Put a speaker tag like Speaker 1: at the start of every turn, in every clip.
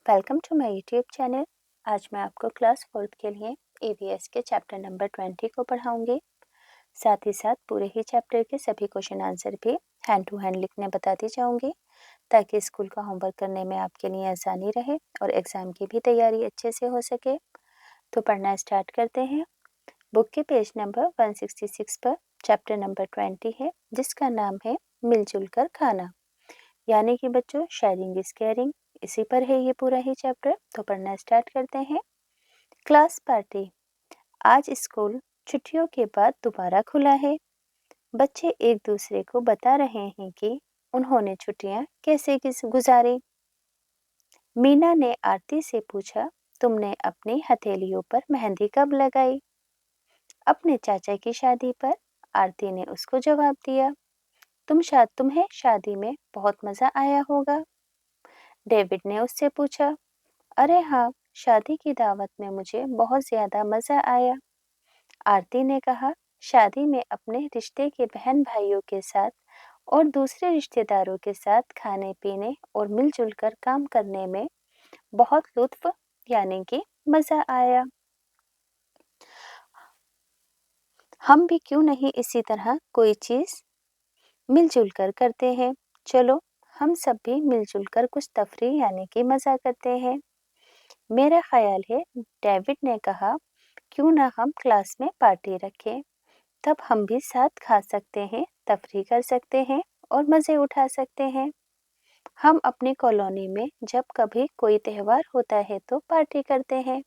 Speaker 1: Welcome to my YouTube channel. आज मैं आपको क्लास 4th के लिए EVS के चैप्टर नंबर 20 को पढ़ाऊंगी। साथ ही साथ पूरे ही चैप्टर के सभी क्वेश्चन आंसर भी हैंड टू हैंड लिखने बताती जाऊंगी, ताकि स्कूल का होमवर्क करने में आपके लिए आसानी रहे और एग्ज़ाम की भी तैयारी अच्छे से हो सके। तो पढ़ना स्टार्ट करते हैं। बुक के पेज नंबर 166 पर चैप्टर नंबर 20 है, जिसका नाम है मिलजुल कर खाना, यानी कि बच्चों शेयरिंग इज केयरिंग। इसी पर है ये पूरा ही चैप्टर। तो पढ़ना स्टार्ट करते हैं। Class party. आज स्कूल छुट्टियों के बाद दोबारा खुला है। बच्चे एक दूसरे को बता रहे हैं कि उन्होंने छुट्टियां कैसे गुजारी। मीना ने आरती से पूछा, तुमने अपनी हथेलियों पर मेहंदी कब लगाई? अपने चाचा की शादी पर। आरती ने उसको जवाब दिया, तुम्हें शादी में बहुत मजा आया होगा। डेविड ने उससे पूछा, अरे हाँ, शादी की दावत में मुझे बहुत ज्यादा मजा आया। आरती ने कहा, शादी में अपने रिश्ते के बहन भाइयों के साथ और दूसरे रिश्तेदारों के साथ खाने पीने और मिलजुल कर काम करने में बहुत लुत्फ यानी कि मजा आया। हम भी क्यों नहीं इसी तरह कोई चीज मिलजुल कर करते हैं। चलो हम सब भी मिलजुल कर कुछ तफरीह यानी कि मजा करते हैं। मेरा ख्याल है, डेविड ने कहा, क्यों ना हम क्लास में पार्टी रखें, तब हम भी साथ खा सकते हैं, तफरीह कर सकते हैं और मज़े उठा सकते हैं। हम अपनी कॉलोनी में जब कभी कोई त्यौहार होता है तो पार्टी करते हैं।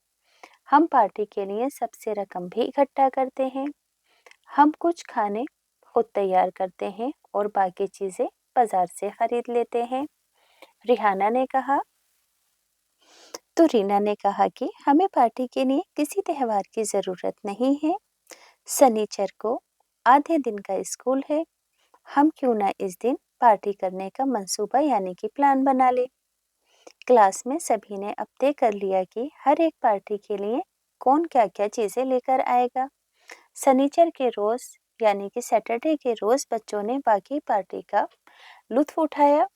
Speaker 1: हम पार्टी के लिए सबसे रकम भी इकट्ठा करते हैं। हम कुछ खाने खुद तैयार करते हैं और बाकी चीज़ें बाजार से खरीद लेते हैं। रिहाना ने कहा। तो रीना ने कहा कि हमें पार्टी के लिए किसी त्यौहार की ज़रूरत नहीं है। शनिचर को आधे दिन का स्कूल है, हम क्यों ना इस दिन पार्टी करने का मंसूबा यानी कि प्लान बना ले। क्लास में सभी ने अब तय कर लिया कि हर एक पार्टी के लिए कौन क्या क्या चीज़ें लेकर आएगा। शनिचर के रोज़ यानी कि सैटरडे के रोज़ बच्चों ने बाकी पार्टी का लुत्फ उठाया।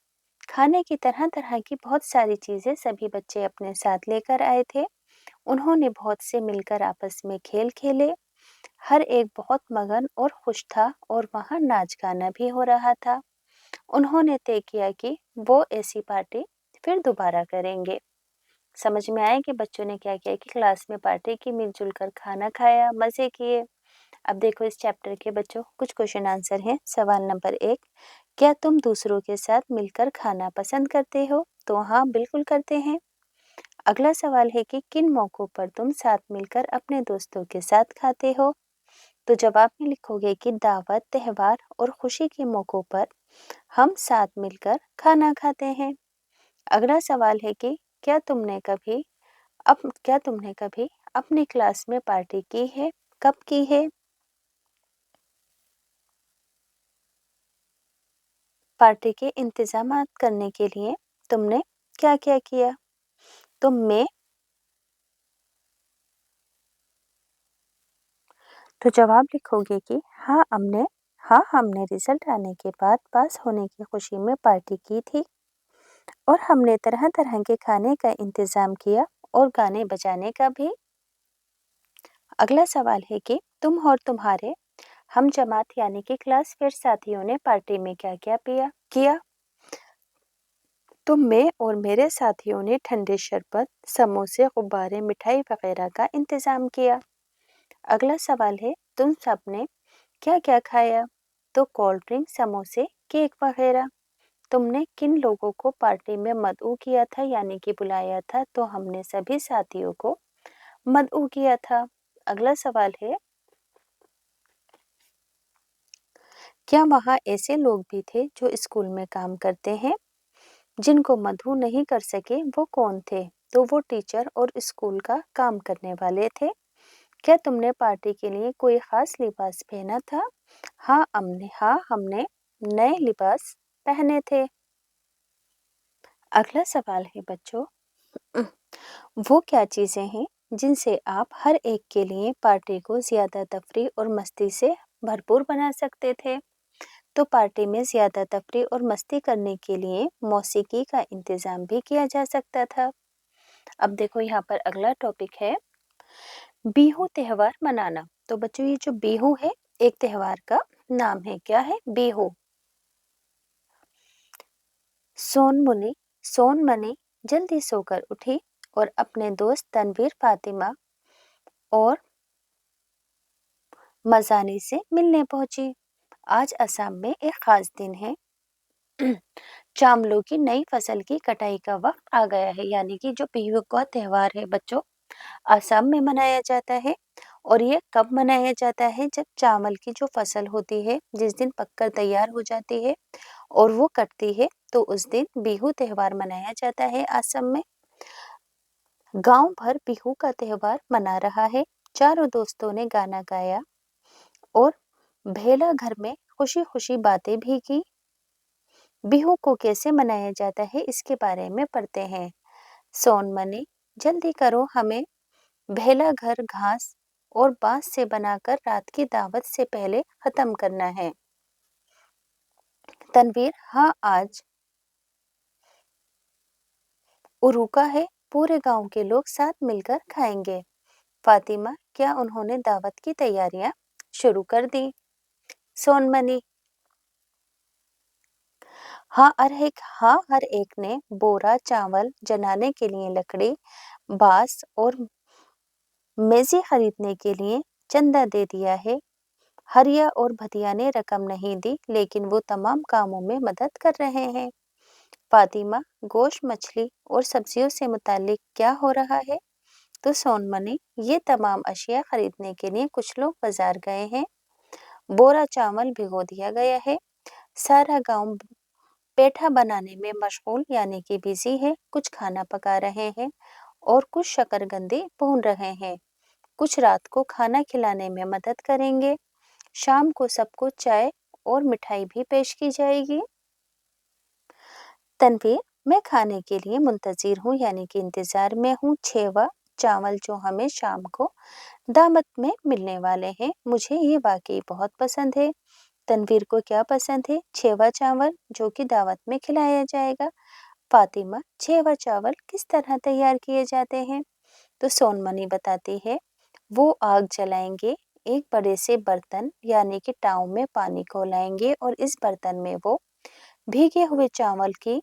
Speaker 1: खाने की तरह तरह की बहुत सारी चीज़ें सभी बच्चे अपने साथ लेकर आए थे। उन्होंने बहुत से मिलकर आपस में खेल खेले। हर एक बहुत मगन और खुश था और वहाँ नाच गाना भी हो रहा था। उन्होंने तय किया कि वो ऐसी पार्टी फिर दोबारा करेंगे। समझ में आया कि बच्चों ने क्या किया कि क्लास में पार्टी की, मिलजुल कर खाना खाया, मजे किए। अब देखो इस चैप्टर के बच्चों कुछ क्वेश्चन आंसर हैं। सवाल नंबर 1, क्या तुम दूसरों के साथ मिलकर खाना पसंद करते हो? तो हाँ, बिल्कुल करते हैं। अगला सवाल है कि किन मौकों पर तुम साथ मिलकर अपने दोस्तों के साथ खाते हो? तो जवाब में लिखोगे कि दावत, त्योहार और खुशी के मौकों पर हम साथ मिलकर खाना खाते हैं। अगला सवाल है कि क्या तुमने कभी अपनी क्लास में पार्टी की है? कब की है? पार्टी के इंतजामात करने के लिए तुमने क्या क्या किया? तो जवाब लिखोगे कि हमने रिजल्ट आने के बाद पास होने की खुशी में पार्टी की थी और हमने तरह तरह के खाने का इंतजाम किया और गाने बजाने का भी। अगला सवाल है कि तुम और तुम्हारे हम जमात यानी कि क्लास फेयर साथियों ने पार्टी में क्या क्या किया। तो मैं और मेरे साथियों ने ठंडे शरबत, समोसे, गुब्बारे, मिठाई वगैरह का इंतजाम किया। अगला सवाल है, तुम सब ने क्या क्या खाया? तो कोल्ड ड्रिंक, समोसे, केक वगैरह। तुमने किन लोगों को पार्टी में मदऊ किया था यानी कि बुलाया था? तो हमने सभी साथियों को मदऊ किया था। अगला सवाल है, क्या वहाँ ऐसे लोग भी थे जो स्कूल में काम करते हैं? जिनको मदऊ नहीं कर सके वो कौन थे? तो वो टीचर और स्कूल का काम करने वाले थे। क्या तुमने पार्टी के लिए कोई खास लिबास पहना था? हमने नए लिबास पहने थे। अगला सवाल है बच्चों, वो क्या चीजें हैं जिनसे आप हर एक के लिए पार्टी को ज्यादा तफरीह और मस्ती से भरपूर बना सकते थे? तो पार्टी में ज्यादा तफरीह और मस्ती करने के लिए मौसीकी का इंतजाम भी किया जा सकता था। अब देखो यहाँ पर अगला टॉपिक है बिहू त्योहार मनाना। तो बच्चों ये जो बिहू है एक त्योहार का नाम है। क्या है? बिहू। सोनमनी जल्दी सोकर उठी और अपने दोस्त तनवीर, फातिमा और मजानी से मिलने पहुंची। आज असम में एक खास दिन है। चावलों की नई फसल की कटाई का वक्त आ गया है। यानी कि जो बिहू का त्योहार है बच्चों असम में मनाया जाता है। और ये कब मनाया जाता है? जब चावल की जो फसल होती है जिस दिन पककर तैयार हो जाती है और वो कटती है तो उस दिन बिहू त्योहार मनाया जाता है असम में। गांव भर बिहू का त्योहार मना रहा है। चारों दोस्तों ने गाना गाया और भेला घर में खुशी खुशी बातें भी की। बिहू को कैसे मनाया जाता है इसके बारे में पढ़ते हैं। सोनमनी जल्दी करो, हमें भेला घर घास और बांस से बनाकर रात की दावत से पहले खत्म करना है। तनवीर हाँ, आज उरुका है, पूरे गांव के लोग साथ मिलकर खाएंगे। फातिमा क्या उन्होंने दावत की तैयारियां शुरू कर दी? सोनमनी हाँ, हर एक ने बोरा चावल जलाने के लिए लकड़ी, बांस और मेजी खरीदने के लिए चंदा दे दिया है। हरिया और भतिया ने रकम नहीं दी लेकिन वो तमाम कामों में मदद कर रहे हैं। फातिमा गोश्त, मछली और सब्जियों से मुतालिक क्या हो रहा है? तो सोनमनी ये तमाम अशिया खरीदने के लिए कुछ लोग बाजार गए हैं। बोरा चावल भिगो दिया गया है। सारा गांव पेठा बनाने में मशगूल यानी कि बिजी है। कुछ खाना पका रहे हैं और कुछ शकरकंदी भून रहे हैं। कुछ रात को खाना खिलाने में मदद करेंगे। शाम को सबको चाय और मिठाई भी पेश की जाएगी। तनवीर मैं खाने के लिए मुंतजिर हूँ यानी कि इंतजार में हूँ। छेवा चावल जो हमें शाम को दावत में मिलने वाले हैं, मुझे ये वाकई बहुत पसंद है। तनवीर को क्या पसंद है? छेवा चावल जो कि दावत में खिलाया जाएगा। फातिमा छेवा चावल किस तरह तैयार किए जाते हैं? तो सोनमनी बताती है वो आग जलाएंगे, एक बड़े से बर्तन यानी कि टाव में पानी को लाएंगे और इस बर्तन में वो भीगे हुए चावल की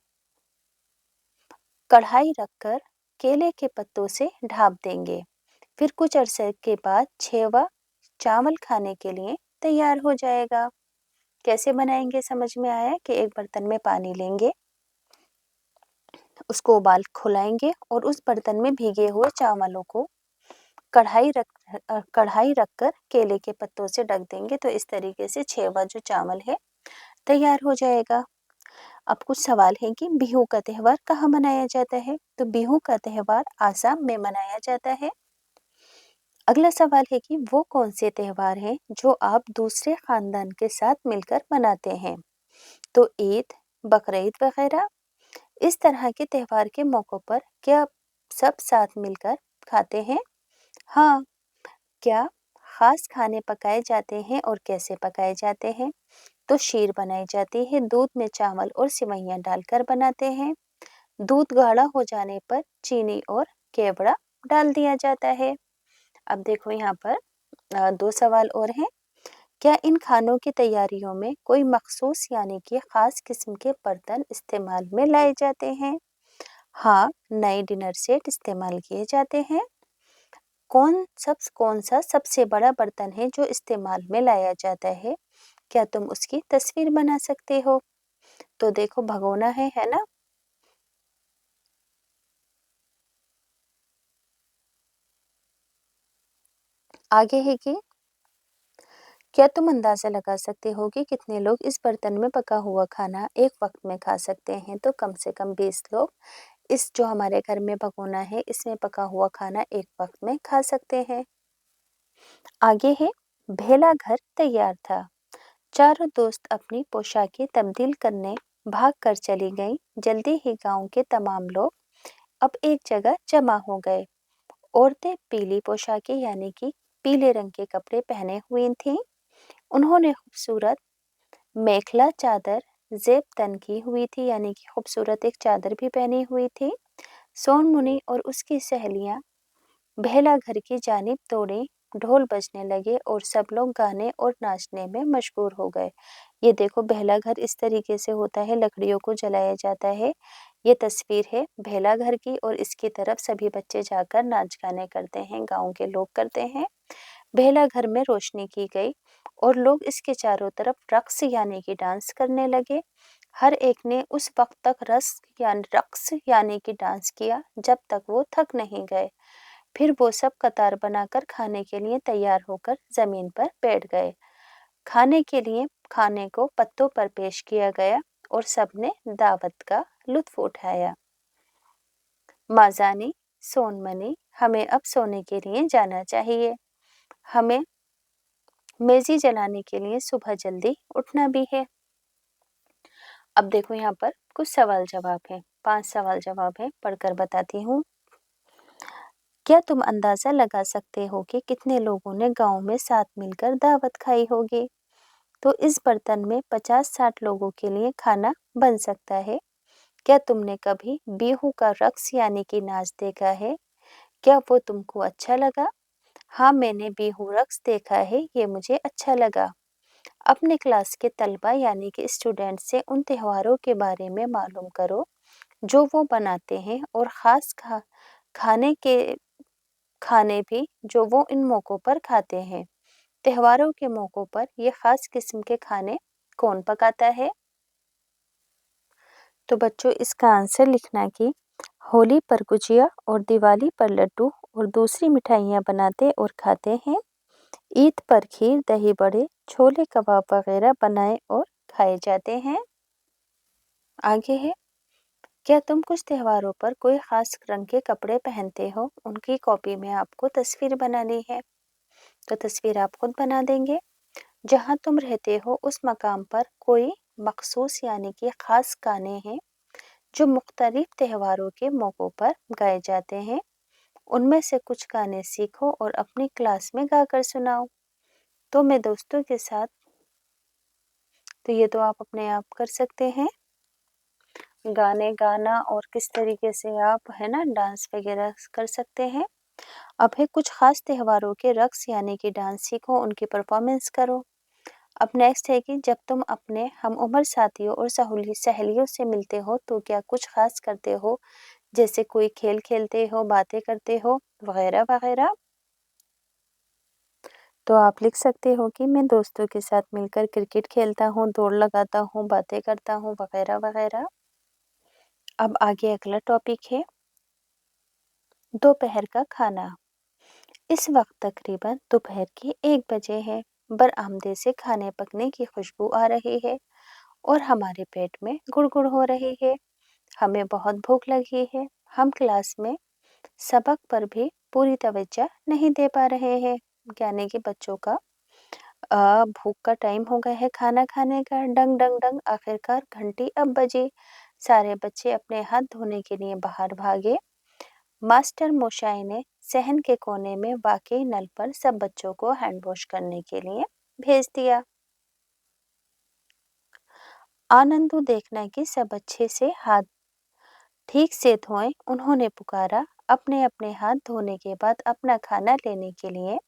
Speaker 1: कढ़ाई रखकर केले के पत्तों से ढाप देंगे। फिर कुछ अरसे के बाद छेवा चावल खाने के लिए तैयार हो जाएगा। कैसे बनाएंगे? समझ में आया कि एक बर्तन में पानी लेंगे, उसको उबाल खुलाएंगे और उस बर्तन में भीगे हुए चावलों को कढ़ाई रखकर केले के पत्तों से ढक देंगे। तो इस तरीके से छेवा जो चावल है तैयार हो जाएगा। अब कुछ सवाल है कि बिहू का त्योहार कहाँ मनाया जाता है? तो बिहू का त्योहार आसाम में मनाया जाता है। अगला सवाल है कि वो कौन से त्योहार हैं जो आप दूसरे खानदान के साथ मिलकर मनाते हैं? तो ईद, बकरीद वगैरह। इस तरह के त्योहार के मौकों पर क्या सब साथ मिलकर खाते हैं? हाँ। क्या खास खाने पकाए जाते हैं और कैसे पकाए जाते हैं? तो शीर बनाई जाती है, दूध में चावल और सिवैयां डालकर बनाते हैं। दूध गाढ़ा हो जाने पर चीनी और केवड़ा डाल दिया जाता है। अब देखो यहाँ पर दो सवाल और हैं। क्या इन खानों की तैयारियों में कोई मखसूस यानी कि खास किस्म के बर्तन इस्तेमाल में लाए जाते हैं? हाँ, नए डिनर सेट इस्तेमाल किए जाते हैं। कौन सा सबसे बड़ा बर्तन है जो इस्तेमाल में लाया जाता है? क्या तुम उसकी तस्वीर बना सकते हो? तो देखो भगोना है ना? आगे है कि क्या तुम अंदाजा लगा सकते हो कि कितने लोग इस बर्तन में पका हुआ खाना एक वक्त में खा सकते हैं? तो कम से कम 20 लोग इस जो हमारे घर में भगोना है इसमें पका हुआ खाना एक वक्त में खा सकते हैं। आगे है भेला घर तैयार था। चारों दोस्त अपनी पोशाकें तब्दील करने भाग कर चली गईं। जल्दी ही गांव के तमाम लोग अब एक जगह जमा हो गए। औरतें पीली पोशाकें यानी कि पीले रंग के कपड़े पहने हुई थीं। उन्होंने खूबसूरत मेखला चादर जेब तन की हुई थी यानी कि खूबसूरत एक चादर भी पहनी हुई थी। सोन मुनि और उसकी सहेलियां बेला घर की जानिब दौड़े, ढोल बजने लगे और सब लोग गाने और नाचने में मशगूल हो गए। ये देखो बेला घर इस तरीके से होता है, लकड़ियों को जलाया जाता है। ये तस्वीर है बेला घर की और इसकी तरफ सभी बच्चे जाकर नाच गाने करते हैं, गांव के लोग करते हैं। बेला घर में रोशनी की गई और लोग इसके चारों तरफ रक्स यानी कि डांस करने लगे। हर एक ने उस वक्त तक रक्स यानी कि डांस किया जब तक वो थक नहीं गए। फिर वो सब कतार बनाकर खाने के लिए तैयार होकर जमीन पर बैठ गए। खाने के लिए खाने को पत्तों पर पेश किया गया और सबने दावत का लुत्फ उठाया। माजानी, सोनमनी, हमें अब सोने के लिए जाना चाहिए। हमें मेजी जलाने के लिए सुबह जल्दी उठना भी है। अब देखो यहाँ पर कुछ सवाल जवाब है, 5 सवाल जवाब है, पढ़कर बताती हूँ। क्या तुम अंदाजा लगा सकते हो कि कितने लोगों ने गांव में साथ मिलकर दावत खाई होगी? तो इस बर्तन में 50-60 लोगों के लिए खाना बन सकता है। क्या तुमने कभी बिहू का रक्स यानी कि नाच देखा है? क्या वो तुमको अच्छा लगा? हाँ, मैंने बिहू रक्स देखा है, ये मुझे अच्छा लगा। अपने क्लास के तलबा यानी कि स्टूडेंट से उन त्योहारों के बारे में मालूम करो जो वो बनाते हैं और खास खाने के खाने भी जो वो इन मौक़ों पर खाते हैं। त्योहारों के मौक़ों पर ये खास किस्म के खाने कौन पकाता है? तो बच्चों इसका आंसर लिखना कि होली पर गुजिया और दिवाली पर लड्डू और दूसरी मिठाइयाँ बनाते और खाते हैं। ईद पर खीर, दही बड़े, छोले कबाब वगैरह बनाए और खाए जाते हैं। आगे है, क्या तुम कुछ त्योहारों पर कोई खास रंग के कपड़े पहनते हो? उनकी कॉपी में आपको तस्वीर बनानी है, तो तस्वीर आप खुद बना देंगे। जहाँ तुम रहते हो उस मकाम पर कोई मखसूस यानी कि खास गाने हैं जो मुख्तलिफ त्योहारों के मौक़ों पर गाए जाते हैं। उनमें से कुछ गाने सीखो और अपनी क्लास में गाकर सुनाओ। तो मैं दोस्तों के साथ, तो ये तो आप अपने आप कर सकते हैं, गाने गाना और किस तरीके से आप है ना डांस वगैरह कर सकते हैं। अब है कुछ खास त्योहारों के रक्स यानी कि डांस सीखो, उनकी परफॉर्मेंस करो। अब नेक्स्ट है कि जब तुम अपने हम उम्र साथियों और सहेलियों से मिलते हो तो क्या कुछ खास करते हो, जैसे कोई खेल खेलते हो, बातें करते हो वगैरह वगैरह। तो आप लिख सकते हो कि मैं दोस्तों के साथ मिलकर क्रिकेट खेलता हूँ, दौड़ लगाता हूँ, बातें करता हूँ वगैरह वगैरह। अब आगे अगला टॉपिक है दोपहर का खाना। इस वक्त तकरीबन दोपहर के 1 बजे है। बरआमदे से खाने पकने की खुशबू आ रही है और हमारे पेट में गुड़गुड़ हो रही है। हमें बहुत भूख लगी है। हम क्लास में सबक पर भी पूरी तवज्जो नहीं दे पा रहे हैं, यानी कि बच्चों का भूख का टाइम हो गया है खाना खाने का। डंग डंग डंग, आखिरकार घंटी अब बजी। सारे बच्चे अपने हाथ धोने के लिए बाहर भागे। मास्टर मोशाई ने सहन के कोने में वाकई नल पर सब बच्चों को हैंड वॉश करने के लिए भेज दिया। आनंदू देखना कि सब अच्छे से हाथ ठीक से धोएं, उन्होंने पुकारा। अपने अपने हाथ धोने के बाद अपना खाना लेने के लिए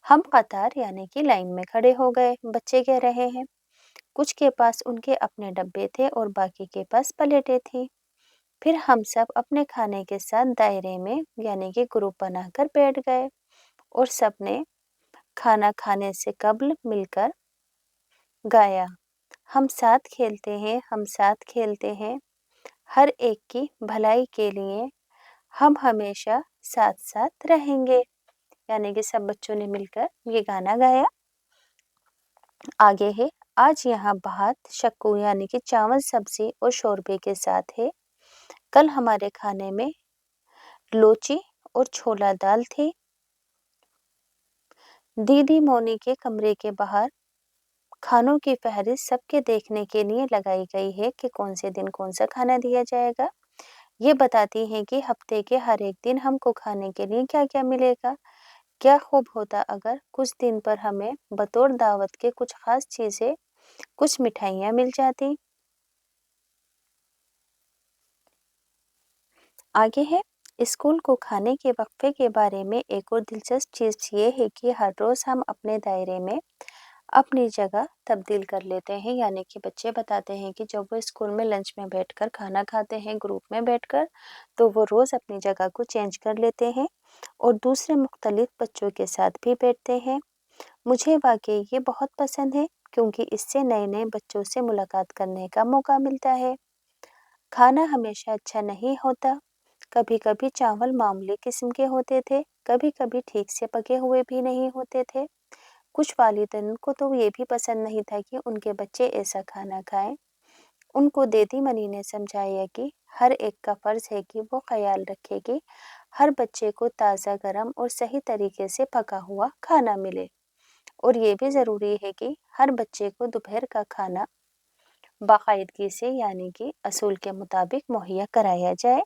Speaker 1: हम कतार यानी कि लाइन में खड़े हो गए। बच्चे कह रहे हैं कुछ के पास उनके अपने डब्बे थे और बाकी के पास प्लेटें थी। फिर हम सब अपने खाने के साथ दायरे में यानी कि ग्रुप बनाकर बैठ गए और सबने खाना खाने से कबल मिलकर गाया, हम साथ खेलते हैं, हम साथ खेलते हैं, हर एक की भलाई के लिए हम हमेशा साथ साथ रहेंगे। यानी कि सब बच्चों ने मिलकर ये गाना गाया। आगे है, आज यहाँ भात शक्कू यानी कि चावल सब्जी और शोरबे के साथ है। कल हमारे खाने में लोची और छोला दाल थी। दीदी मोनी के कमरे के बाहर खानों की फहरिस्त सबके देखने के लिए लगाई गई है कि कौन से दिन कौन सा खाना दिया जाएगा। ये बताती हैं कि हफ्ते के हर एक दिन हमको खाने के लिए क्या क्या मिलेगा। क्या खूब होता अगर कुछ दिन पर हमें बतौर दावत के कुछ खास चीज़ें, कुछ मिठाइयाँ मिल जाती। आगे है, स्कूल को खाने के वक्फे के बारे में एक और दिलचस्प चीज़ ये है कि हर रोज़ हम अपने दायरे में अपनी जगह तब्दील कर लेते हैं। यानी कि बच्चे बताते हैं कि जब वो स्कूल में लंच में बैठकर खाना खाते हैं ग्रुप में बैठकर, तो वो रोज़ अपनी जगह को चेंज कर लेते हैं और दूसरे मुख्तलिफ बच्चों के साथ भी बैठते हैं। मुझे वाकई ये बहुत पसंद है क्योंकि इससे नए नए बच्चों से मुलाकात करने का मौका मिलता है। खाना हमेशा अच्छा नहीं होता। कभी कभी चावल मामूली किस्म के होते थे, कभी कभी ठीक से पके हुए भी नहीं होते थे। कुछ वालिदैन को तो ये भी पसंद नहीं था कि उनके बच्चे ऐसा खाना खाएं। उनको दीदी मनी ने समझाया कि हर एक का फर्ज है कि वो ख्याल रखे कि हर बच्चे को ताज़ा गरम और सही तरीके से पका हुआ खाना मिले, और ये भी ज़रूरी है कि हर बच्चे को दोपहर का खाना बाकायदगी से यानी कि असूल के मुताबिक मुहैया कराया जाए।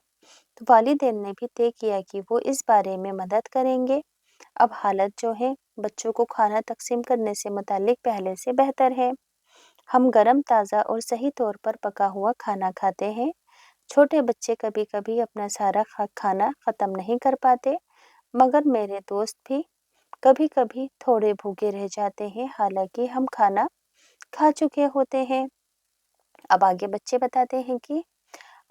Speaker 1: तो वालिदैन ने भी तय किया कि वो इस बारे में मदद करेंगे। अब हालत जो है बच्चों को खाना तक़सीम करने से मुतालिक पहले से बेहतर है। हम गरम, ताज़ा और सही तौर पर पका हुआ खाना खाते हैं। छोटे बच्चे कभी-कभी अपना सारा खाना ख़त्म नहीं कर पाते, मगर मेरे दोस्त भी कभी-कभी थोड़े भूखे रह जाते हैं, हालांकि हम खाना खा चुके होते हैं। अब आगे बच्चे बताते हैं कि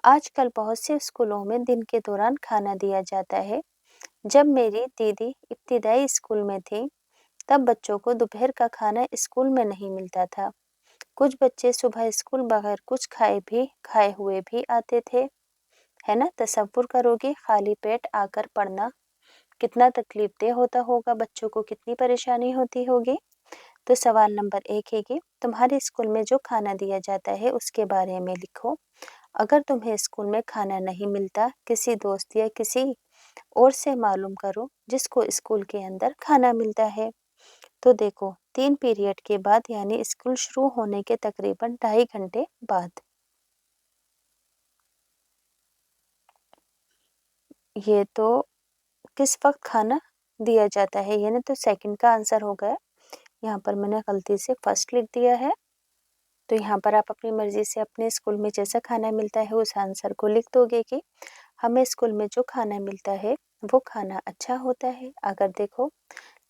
Speaker 1: आजकल बहुत से स्कूलों में दिन के दौरान खाना दिया जाता है। जब मेरी दीदी इब्तिदाई स्कूल में थी, तब बच्चों को दोपहर का खाना स्कूल में नहीं मिलता था। कुछ बच्चे सुबह स्कूल बगैर कुछ खाए हुए भी आते थे। है ना, तसव्वुर करोगे खाली पेट आकर पढ़ना कितना तकलीफदेह होता होगा, बच्चों को कितनी परेशानी होती होगी। तो सवाल नंबर 1 है कि तुम्हारे स्कूल में जो खाना दिया जाता है उसके बारे में लिखो। अगर तुम्हें स्कूल में खाना नहीं मिलता, किसी दोस्त या किसी और से मालूम करो जिसको स्कूल के अंदर खाना मिलता है। तो देखो, 3 पीरियड के बाद यानी स्कूल शुरू होने के तकरीबन 2.5 घंटे बाद ये तो किस वक्त खाना दिया जाता है, ये ना तो सेकंड का आंसर हो गया। यहाँ पर मैंने गलती से फर्स्ट लिख दिया है। तो यहाँ पर आप अपनी मर्जी से अपने स्कूल में जैसा खाना मिलता है उस आंसर को लिख दोगे कि हमें स्कूल में जो खाना मिलता है वो खाना अच्छा होता है। अगर देखो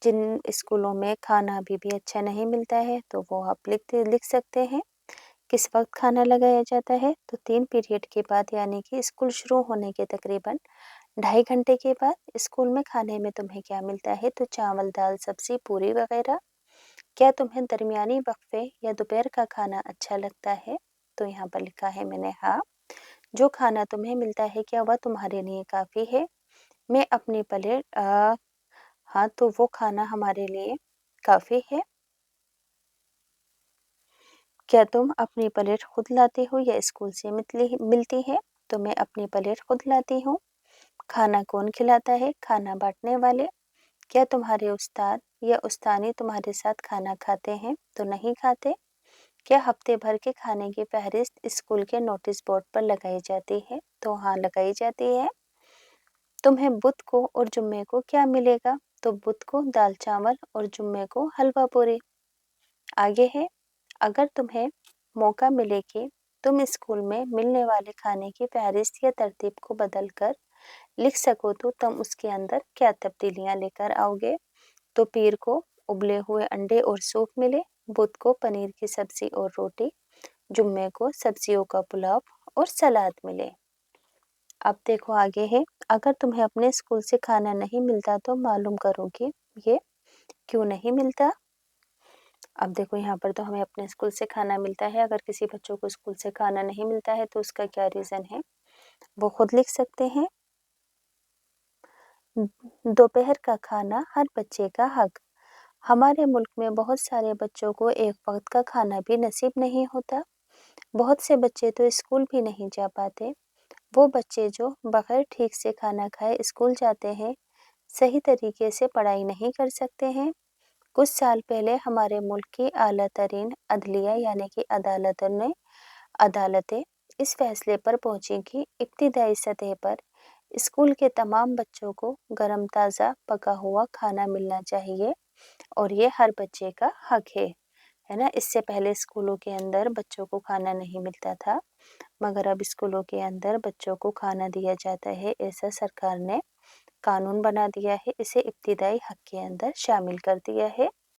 Speaker 1: जिन स्कूलों में खाना अभी भी अच्छा नहीं मिलता है तो वो आप लिख सकते हैं किस वक्त खाना लगाया जाता है। तो 3 पीरियड के बाद यानी कि स्कूल शुरू होने के तकरीबन 2.5 घंटे के बाद स्कूल में खाने में तुम्हें क्या मिलता है, तो चावल, दाल, सब्जी, पूरी वगैरह। क्या तुम्हें दरमियानी वक्फे या दोपहर का खाना अच्छा लगता है? तो यहाँ पर लिखा है मैंने हाँ। जो खाना तुम्हें मिलता है क्या वह तुम्हारे लिए काफ़ी है? मैं अपनी प्लेट हाँ, तो वो खाना हमारे लिए काफ़ी है। क्या तुम अपनी प्लेट खुद लाते हो या स्कूल से मिलती है? तो मैं अपनी प्लेट खुद लाती हूँ। खाना कौन खिलाता है? खाना बाँटने वाले। क्या तुम्हारे उस्ताद या उस्तानी तुम्हारे साथ खाना खाते हैं? तो नहीं खाते। क्या हफ्ते भर के खाने की फहरिस्त स्कूल के नोटिस बोर्ड पर लगाई जाती है? तो हाँ, लगाई जाती है। तुम्हें बुध को और जुम्मे को क्या मिलेगा? तो बुध को दाल चावल और जुम्मे को हलवा पूरी। आगे है, अगर तुम्हें मौका मिले कि तुम स्कूल में मिलने वाले खाने की फहरिस्त या तरतीब को बदल कर लिख सको तो तुम उसके अंदर क्या तब्दीलियां लेकर आओगे? तो पीर को उबले हुए अंडे और सूप मिले, बुध को पनीर की सब्जी और रोटी, जुम्मे को सब्जियों का पुलाव और सलाद मिले। अब देखो आगे है, अगर तुम्हें अपने स्कूल से खाना नहीं मिलता तो मालूम करो कि ये क्यों नहीं मिलता। अब देखो यहाँ पर तो हमें अपने स्कूल से खाना मिलता है, अगर किसी बच्चों को स्कूल से खाना नहीं मिलता है तो उसका क्या रीज़न है वो खुद लिख सकते हैं। दोपहर का खाना हर बच्चे का हक। हमारे मुल्क में बहुत सारे बच्चों को एक वक्त का खाना भी नसीब नहीं होता। बहुत से बच्चे तो स्कूल भी नहीं जा पाते। वो बच्चे जो बगैर ठीक से खाना खाए स्कूल जाते हैं, सही तरीके से पढ़ाई नहीं कर सकते हैं। कुछ साल पहले हमारे मुल्क की आला तरीन अदलिया यानी कि अदालतें इस फैसले पर पहुंची कि इब्तिदाई सतह पर स्कूल के तमाम बच्चों को गरम, ताज़ा, पका हुआ खाना मिलना चाहिए और ये हर बच्चे का हक है ना? इससे पहले स्कूलों के अंदर बच्चों को खाना नहीं मिलता था, मगर अब स्कूलों के अंदर बच्चों को खाना दिया जाता है, ऐसा सरकार ने कानून बना दिया है, इसे इब्तिदाई हक के अंदर शामिल कर दिया है।